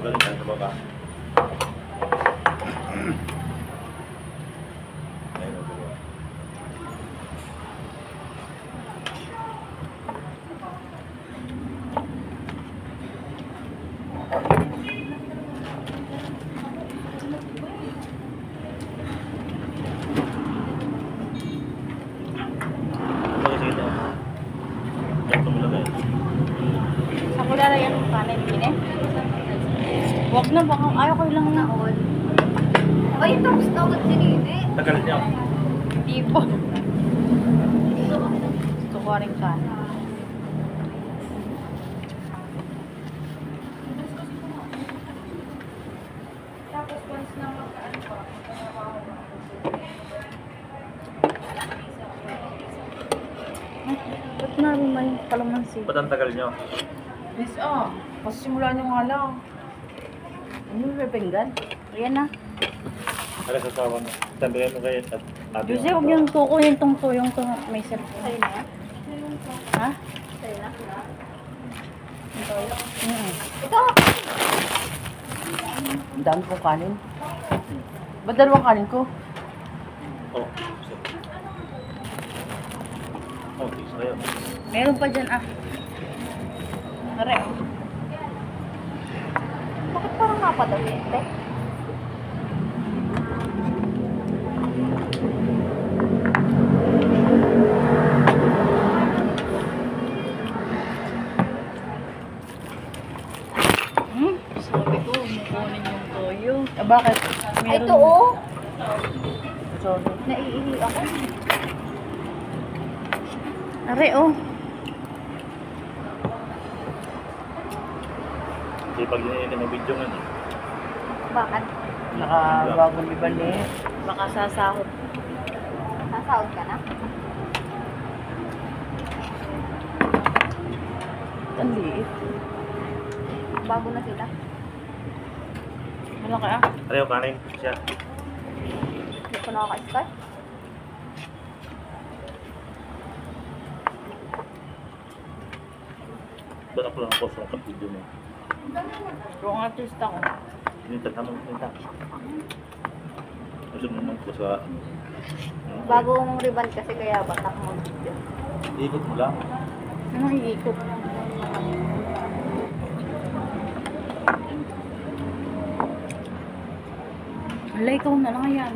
Galing ka sa baba. Ayun ang baba. Sige ito. Ito mo lagay. Sa kulala yung kanin, pine. Huwag na, baka ayaw ko lang na all. Ay, tapos na agad sinili. Tagal niya. Hindi po. Gusto ko rin kanin. Tapos once na magkaan pa, Ba't namin may kalamansi? Ba't ang tagal niyo? Miss, kasi simula nyo nga lang. Ano yung pepenggan? Ayan na. Para sa sawa mo. Tandayan mo kayo at ate. Jose, huwag yung kukunin tong tuyong to. May sir. sa'yo na yan? Ha? Sa'yo na? Ito. Ang dami kong kanin. Ba't dalawang kanin ko? Oh. Oh, isa kayo. Meron pa dyan ah. Are. Bakit parang napadali, te? Sabi ko, kukunin yung toyo. Bakit? Ay, ito oh. Sorry. Naiihi ako. Are oh. Hindi pag yun yung video nga. Bakit? Nakabagong iba ni. Baka sasahod. Nasahod ka na? Ang liit. Bago na sila. Malaki ah. Pareho kanin siya. Hindi ko nakaka-start. Ba't ako lang ako sa video mo? Wrong artist ako. Minta, tama mo, minta. Gusto mo naman ko sa... Bagong ribbon kasi kaya batak mo. Ikot mo lang. Anong iikot? Wala, ikaw na lang yan.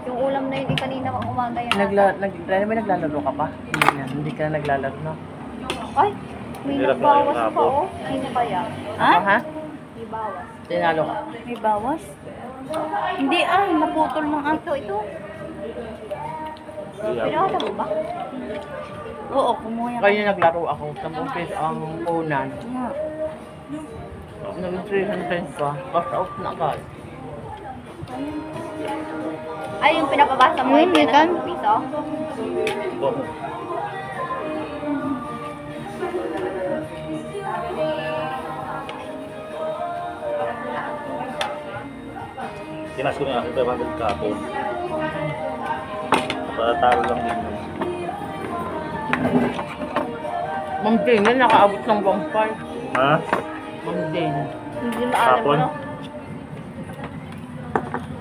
Yung ulam na yun kanina umaga yan. Naglalaro ka pa? Hindi na. Hindi ka na naglalaro, no? Ay, may Hirap na nagbawas kayo pa oh. Sino kaya? Ha? Ha? May bawas. Tinalo ka. May bawas? Hindi ah, naputol ng Ito. Pinakita mo ba? Oo, kumuha yan. Kaya naglaro ako. 10 pesos ang punan. Nga. Naging 300 pa. Cash out na agad. Ay, yung pinapabasa mo Hmm, yung ikan. 10 piso? Go. Tinas ko nga ako 500 kapon. Patatalo lang din yun. Ma'am Jane, nakaabot ng 1.5. Ha? Ma'am Jane. Hindi maalam Kapon? ano.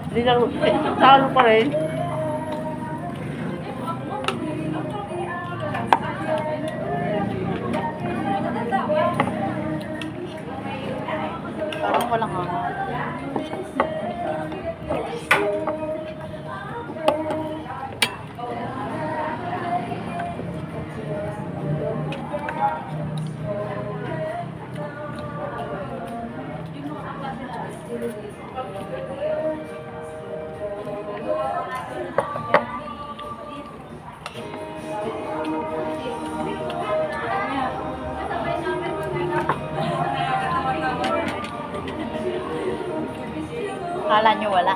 Hindi na, talo pa rin. Parang walang hanga. Kala nyo wala.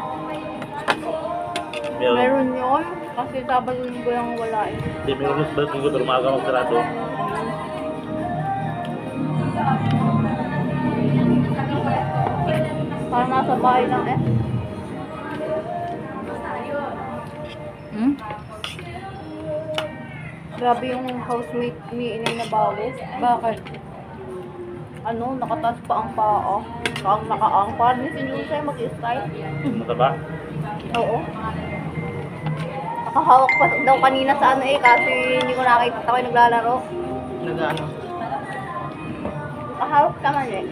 Meron. Meron yun. Kasi Sabado Linggo yung wala eh. Hindi, meron sa Linggo pero maaga magsarado. Parang nasa bahay lang eh. Hmm? Grabe yung housemate ni Inay na bawis. Bakit? Ano, nakataas pa ang paa. Kaang nakaang. Parang ni Sinusay mag-style. Mataba? Oo. Nakahawak pa daw kanina sa ano eh. Kasi hindi ko nakita ako yung naglalaro. Nag-ano? Nakahawak naman eh.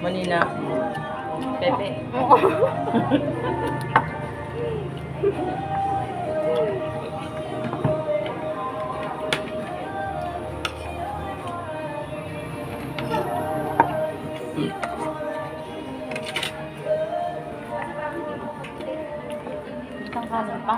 Manina. Pepe. Oo. Isang kanin pa.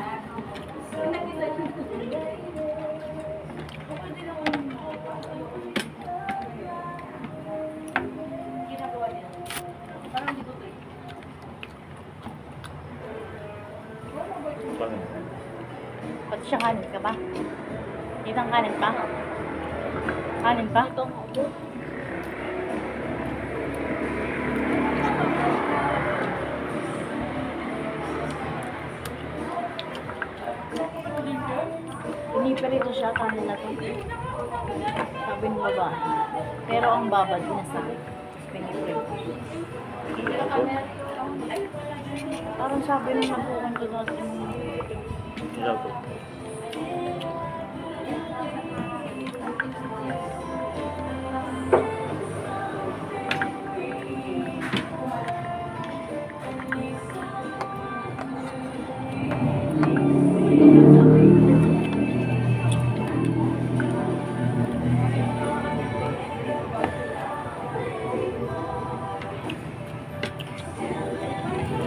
Pati siya kanin ka ba? Isang kanin pa? Kanin pa? Piniperito siya, kanin na to. Sabi ng babae. Pero ang babad nasa piniperito. Parang sabi nung nabukan ko dati. Ilaw to.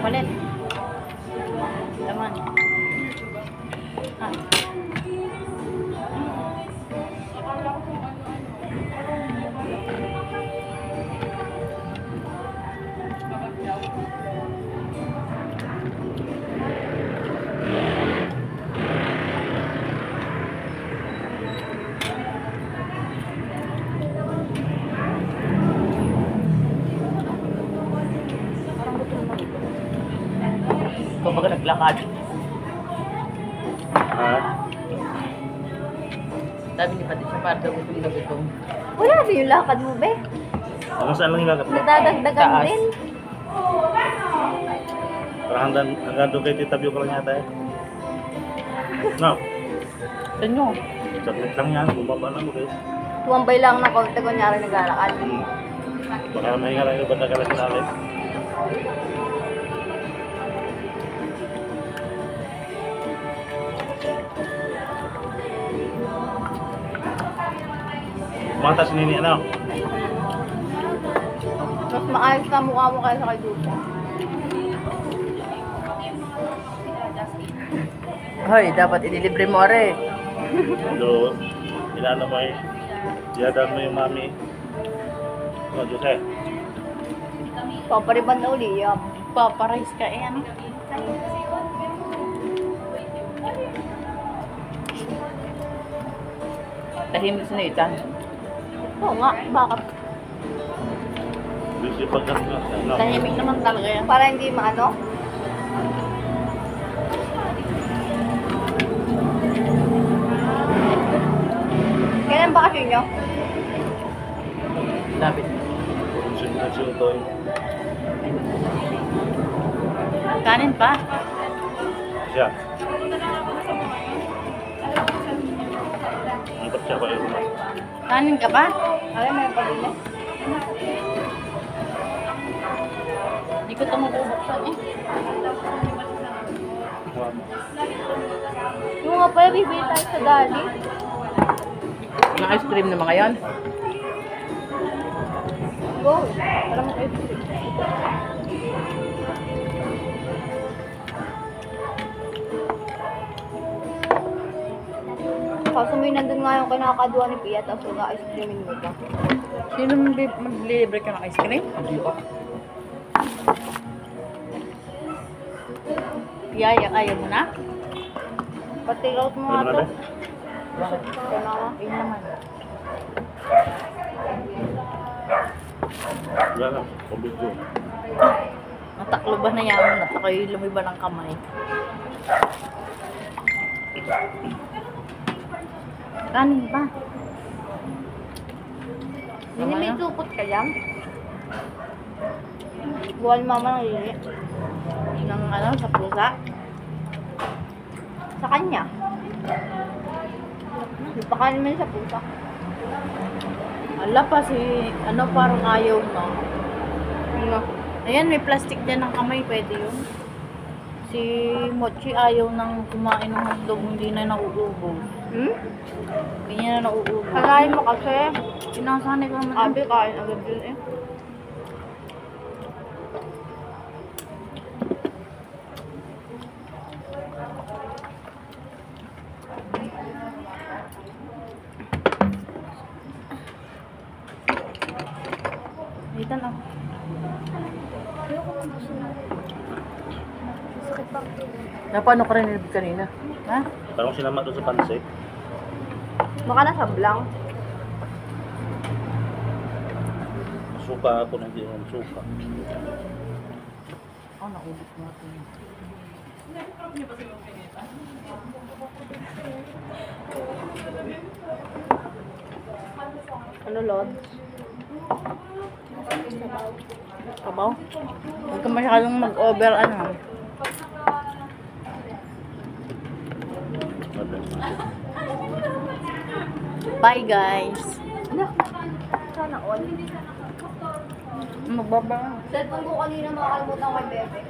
Ulit. Laman. Ah. Kapag naglakad. Ha? Sabi ni Patricia, parang daw gutom na gutom. Wala na yung lakad mo, be. Hanggang saan lang yung lakad mo? Nadadagdagan Taas. din. Parang hanggang doon kay Tita Bio ka lang yata eh. No, Sa inyo. saglit lang yan. Bumaba na ako guys. Tuwambay lang na konti kunyari naglalakad. Baka mahinga lang yung banda ka lang namin. Kumanta si Nini, ano? Mas maayos na mukha mo kaysa kay Dusa. Hoy, dapat inilibre mo are. Hello, inano mo eh. Diyadan mo yung mami. Oh, Jose. Papariban na uli, yam. Paparice ka eh, ano? Tahimik si Nathan. Oo nga, bakit? Busy pag ano. Tahimik naman talaga yan. Para hindi maano? Kailan bakasyon nyo? Lapit. Sinusunod to. Kanin pa? Siya. Antap siya ko yung Kanin ka ba? Alam mo yung pabili? Hindi ko ito mabubuksan eh. Yung nga pala, bibili tayo sa Dali. Yung ice cream na mga yan. Go! Alam mo kayo. Kaso may nandun nga yung kinakaduha ni Pia, tapos nag-ice creamin mo pa. Sino maglilibre ka ng ice cream? Hindi ko. Yaya, ayaw mo na? Pati out mo nga Ano na to. ba? Kailangan. Ayun naman. Wala na. Kumbit ko. Nataklo ba na yaman at ako'y lumiba ng kamay? Kanin pa. Hindi may supot ka yan. Buwan mama ng lili. Ng ano, sa pusa. Sa kanya. Ipakain mo yun sa pusa. Ala pa si, ano parang ayaw na. Ano? Ayan, may plastic dyan ng kamay, pwede yun. Si Mochi ayaw nang kumain ng hotdog, hindi na nauubos. Hmm? Hindi niya na nauubos. Kanain mo kasi. Sinasanay ko naman. Abi, kain agad yun eh. Dito na. Napano ka rin nilibig kanina? Ha? Parang sinama doon sa pansit. Baka nasa blank. Suka ako na hindi naman suka. Oh, naubos natin. Ano, Lord? Kabaw? Huwag ka masyadong mag-over, ano. Bye, guys. Ano? Sana all. Magbaba. Cellphone ko kanina makakalimutan kay Bebe.